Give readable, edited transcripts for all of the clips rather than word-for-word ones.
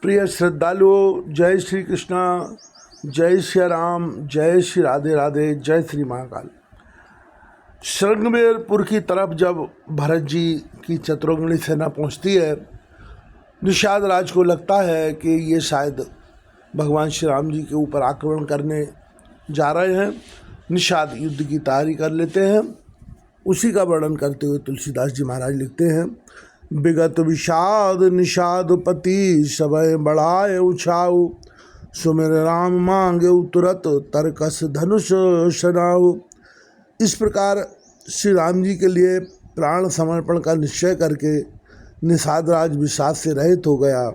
प्रिय श्रद्धालुओं, जय श्री कृष्णा, जय श्री राम, जय श्री राधे राधे, जय श्री महाकाल। श्रृंगवेरपुर की तरफ जब भरत जी की चतुरंगनी सेना पहुंचती है, निषाद राज को लगता है कि ये शायद भगवान श्री राम जी के ऊपर आक्रमण करने जा रहे हैं। निषाद युद्ध की तैयारी कर लेते हैं। उसी का वर्णन करते हुए तुलसीदास जी महाराज लिखते हैं, विगत विषाद निषादपति सबय बढ़ाए उछाऊ, सुमिर राम मांगे तुरत तरकस धनुष शनाऊ। इस प्रकार श्री राम जी के लिए प्राण समर्पण का निश्चय करके निषाद राज विषाद से रहित हो गया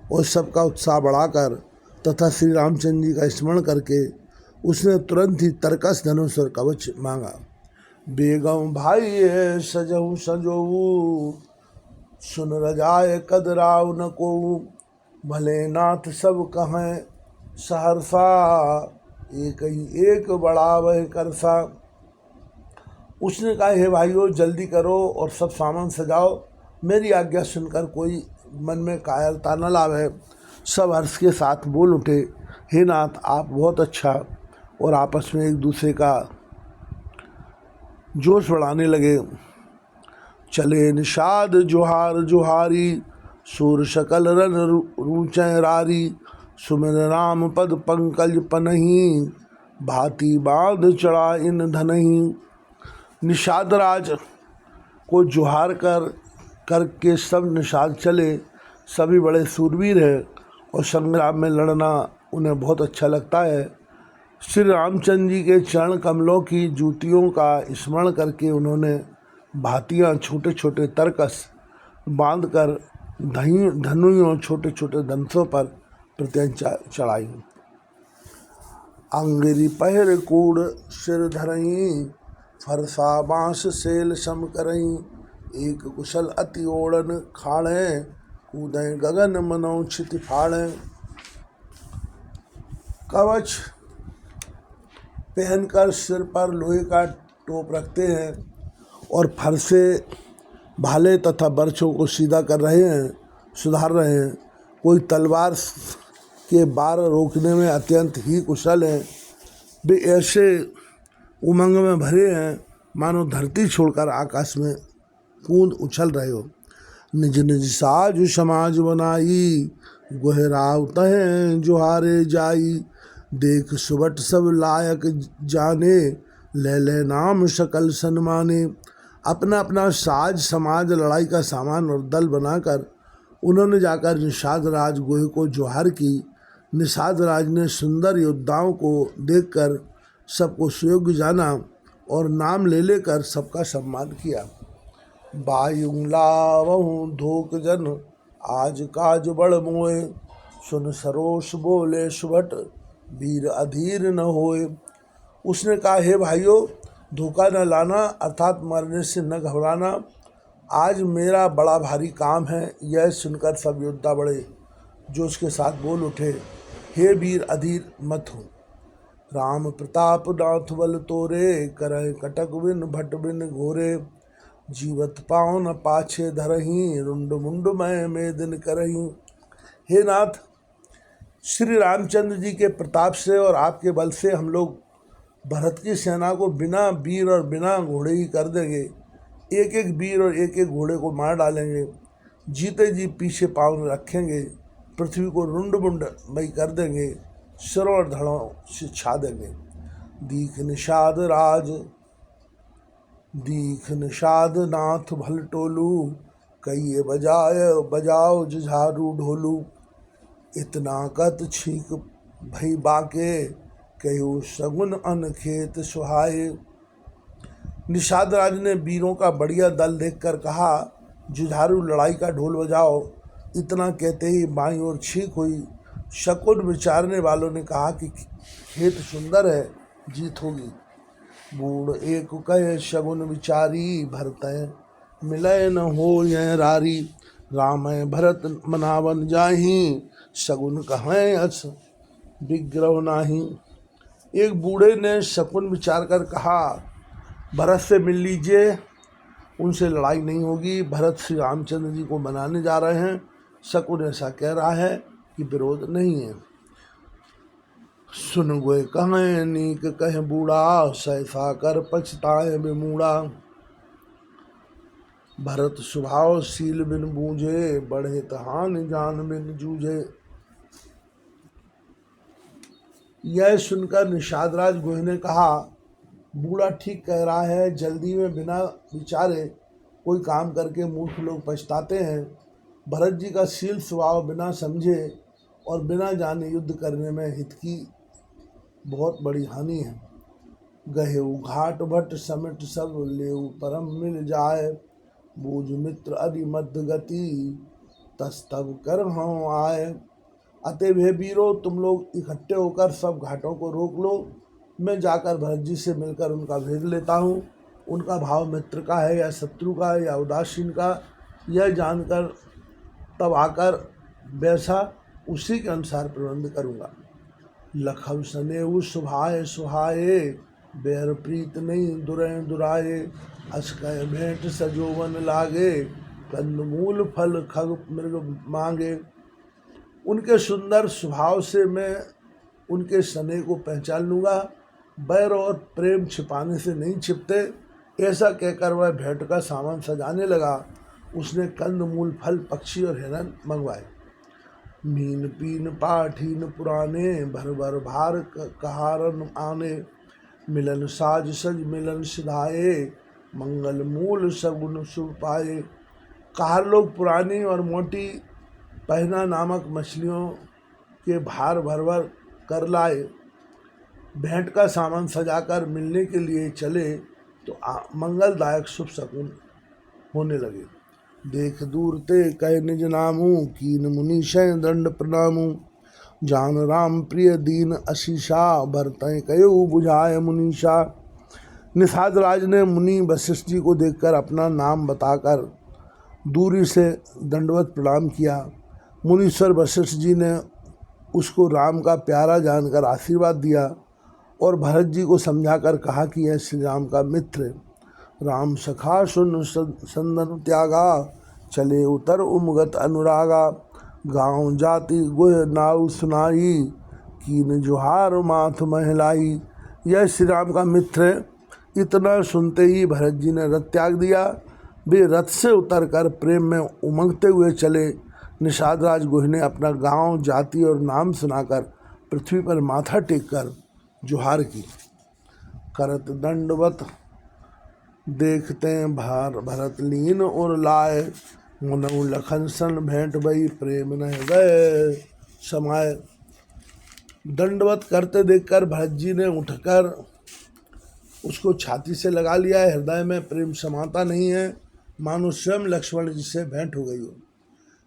और सबका उत्साह बढ़ाकर तथा श्री रामचंद्र जी का स्मरण करके उसने तुरंत ही तरकस धनुष और कवच मांगा। बेगम भाई है सजहु संजोऊ, सुन रजाए कदराव न को, भले नाथ सब कहें सहरसा, एक ही एक बड़ा वह करसा। उसने कहा, हे भाइयों जल्दी करो और सब सामान सजाओ, मेरी आज्ञा सुनकर कोई मन में कायरता न लावे। सब हर्ष के साथ बोल उठे, हे नाथ आप बहुत अच्छा, और आपस में एक दूसरे का जोश बढ़ाने लगे। चले निषाद जोहार जोहारी, सूर शकल रन रूचै रारी, सुमिर राम पद पंकज पनही, भांति बांध चढ़ा इन धनही। निषाद राज को जोहार करके सब निषाद चले। सभी बड़े सूरवीर हैं और संग्राम में लड़ना उन्हें बहुत अच्छा लगता है। श्री रामचंद्र जी के चरण कमलों की जूतियों का स्मरण करके उन्होंने भातियाँ छोटे छोटे तरकस बांधकर धनुयों छोटे छोटे धनुषों पर प्रत्यंचा चढ़ाई। अंगिरी पहर कूड़ सिर धरई, फरसा बांस सेल सम करई, एक कुशल अति ओढ़न खाड़े, कूदें गगन मनो क्षिति फाड़े। कवच पहनकर सिर पर लोहे का टोप रखते हैं और फरसे भाले तथा बर्छों को सीधा कर रहे हैं, सुधार रहे हैं। कोई तलवार के बार रोकने में अत्यंत ही कुशल हैं। वे ऐसे उमंग में भरे हैं मानो धरती छोड़कर आकाश में कूद उछल रहे हो। निज निज साज समाज बनाई, गोहराव तहें जोहारे जाई, देख सुबट सब लायक जाने, ले ले नाम सकल सन्माने। अपना अपना साज समाज लड़ाई का सामान और दल बनाकर उन्होंने जाकर निषाद राज गोहे को जोहार की। निषाद राज ने सुंदर योद्धाओं को देखकर सबको सुयोग्य जाना और नाम ले लेकर सबका सम्मान किया। बायुंगलावहु धोक जन आज काज बड़ मोए, सुन सरोष बोले सुभट वीर अधीर न होए। उसने कहा, हे भाइयों धोखा न लाना अर्थात मरने से न घबराना, आज मेरा बड़ा भारी काम है। यह सुनकर सब योद्धा बड़े जोश के साथ बोल उठे, हे वीर अधीर मत हो। राम प्रताप नाथ बल तोरे, करह कटक बिन भट बिन घोरे, जीवत पाँव न पाछे धरही, रुंड मुंड मैं दिन करही। हे नाथ, श्री रामचंद्र जी के प्रताप से और आपके बल से हम लोग भरत की सेना को बिना वीर और बिना घोड़े ही कर देंगे। एक एक वीर और एक एक घोड़े को मार डालेंगे, जीते जी पीछे पाँव रखेंगे, पृथ्वी को रुंड मुंड मई कर देंगे, सिरों और धड़ों से छा देंगे। दीख निषाद नाथ भल टोलू, कहिए बजाओ जुझारू ढोलू, इतना कत छीक भई बाके, कहो सगुन अन खेत सुहाए। निषाद राज ने वीरों का बढ़िया दल देखकर कहा, जुझारू लड़ाई का ढोल बजाओ। इतना कहते ही बाईं ओर छीक हुई। शकुन विचारने वालों ने कहा कि खेत सुंदर है, जीत होगी। बूढ़ एक कहे शगुन विचारी, भरत मिलय न हो यह रारी, राम भरत मनावन जाही, शगुन कहें अस विग्रह नाही। एक बूढ़े ने शकुन विचार कर कहा, भरत से मिल लीजिए, उनसे लड़ाई नहीं होगी। भरत श्री रामचंद्र जी को मनाने जा रहे हैं। शकुन ऐसा कह रहा है कि विरोध नहीं है। सुन गोय कहें नीक कह बूढ़ा, सहसा कर पछताए बेमूढ़ा। भरत स्वभाव शील बिन बूझे, बढ़े तहान जान बिन जूझे। यह सुनकर निषाद राज गोह ने कहा, बूढ़ा ठीक कह रहा है, जल्दी में बिना विचारे कोई काम करके मूर्ख लोग पछताते हैं। भरत जी का शील स्वभाव बिना समझे और बिना जाने युद्ध करने में हित की बहुत बड़ी हानि है। गहेऊ घाट भट समिट सब, लेऊ परम मिल जाए। बूझ मित्र अरि मध्य गति, तस तब कर हूँ आए। अतएव हे वीरो, तुम लोग इकट्ठे होकर सब घाटों को रोक लो। मैं जाकर भरत जी से मिलकर उनका भेद लेता हूँ। उनका भाव मित्र का है या शत्रु का या उदासीन का, यह जानकर तब आकर वैसा उसी के अनुसार प्रबंध करूँगा। लखव सनेऊ सुभाए सुहाए, बैर प्रीत नहीं दुरय दुराए। अस्कय भेंट सजोवन लागे, कंदमूल फल खग मृग मांगे। उनके सुंदर स्वभाव से मैं उनके स्नेह को पहचान लूँगा, बैर और प्रेम छिपाने से नहीं छिपते। ऐसा कहकर वह भेंट का सामान सजाने लगा। उसने कंद मूल फल पक्षी और हिरन मंगवाए। मीन पीन पाठीन पुराने, भर भर भार कहारन आने। मिलन साज सज मिलन सिधाए, मंगल मूल सगुन शुभ पाए। कहार लोग पुरानी और मोटी पहना नामक मछलियों के भार भर भर कर लाए। भेंट का सामान सजाकर मिलने के लिए चले तो मंगलदायक शुभ शकुन होने लगे। देख दूर ते कह निज नामू, कीन मुनि शय दंड प्रणामू। जान राम प्रिय दीन अशीषा, भरतय कयो बुझाए मुनीषा। निषाद राज ने मुनि वशिष्ठ जी को देखकर अपना नाम बताकर दूरी से दंडवत प्रणाम किया। मुनीश्वर वशिष्ठ जी ने उसको राम का प्यारा जानकर आशीर्वाद दिया और भरत जी को समझाकर कहा कि यह श्री राम का मित्र। राम सखा सुन संदन त्यागा, चले उतर उमगत अनुरागा। गाँव जाति गुह नाव सुनाई, कीन जुहार माथ महलाई। यह श्री राम का मित्र है। इतना सुनते ही भरत जी ने रथ त्याग दिया। वे रथ से उतरकर प्रेम में उमंगते हुए चले। निषाद राज गुह ने अपना गांव, जाति और नाम सुनाकर पृथ्वी पर माथा टेककर जुहार की। करत दंडवत देखते भार भरत लीन और लाए। मुनऊ लखन सन भेंट भई, प्रेम न गए समाए। दंडवत करते देखकर भरत जी ने उठकर उसको छाती से लगा लिया है। हृदय में प्रेम समाता नहीं है, मानो स्वयं लक्ष्मण जी से भेंट हो गई हो।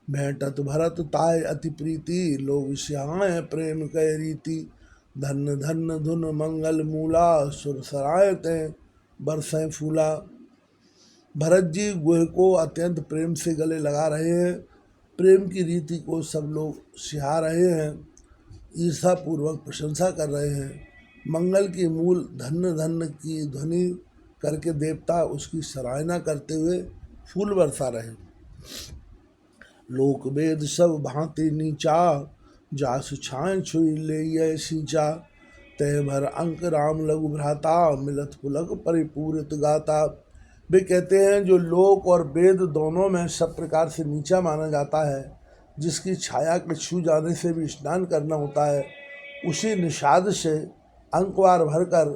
भेंटत भरत ताय अति प्रीति, लोग श्याय प्रेम कह रीति। धन धन धुन मंगल मूला, सुर सराय ते बरसें फूला। भरत जी गुह को अत्यंत प्रेम से गले लगा रहे हैं। प्रेम की रीति को सब लोग सिहा रहे हैं, ईर्षा पूर्वक प्रशंसा कर रहे हैं। मंगल की मूल धन्य धन्य की ध्वनि करके देवता उसकी सराहना करते हुए फूल बरसा रहे। लोक वेद सब भांति नीचा, जासु छाए छुई ले ये सींचा। तय भर अंक राम लघु भ्राता, मिलत पुलक परिपूरित गाता। वे कहते हैं जो लोक और वेद दोनों में सब प्रकार से नीचा माना जाता है, जिसकी छाया के छू जाने से भी स्नान करना होता है, उसी निषाद से अंकवार भरकर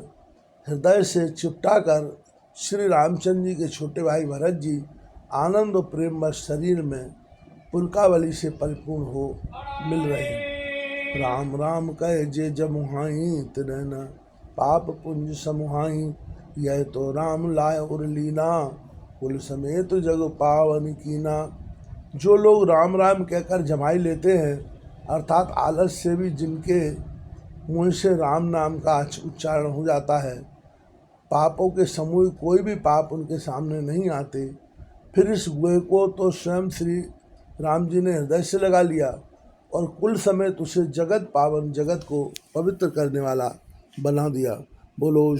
हृदय से चिपटा कर श्री रामचंद्र जी के छोटे भाई भरत जी आनंद और प्रेम व शरीर में पुलकावली से परिपूर्ण हो मिल रहे हैं। राम राम कह जे जमुहाई, तिन्ह न पाप पुंज समुहाई। यह तो राम लाय उर लीना, कुल समेत जग पावन कीना। जो लोग राम राम कहकर जमाई लेते हैं, अर्थात आलस से भी जिनके मुँह से राम नाम का उच्चारण हो जाता है, पापों के समूह कोई भी पाप उनके सामने नहीं आते। फिर इस गुह को तो स्वयं श्री राम जी ने हृदय से लगा लिया और कुल समेत उसे जगत पावन, जगत को पवित्र करने वाला बना दिया। बोलो।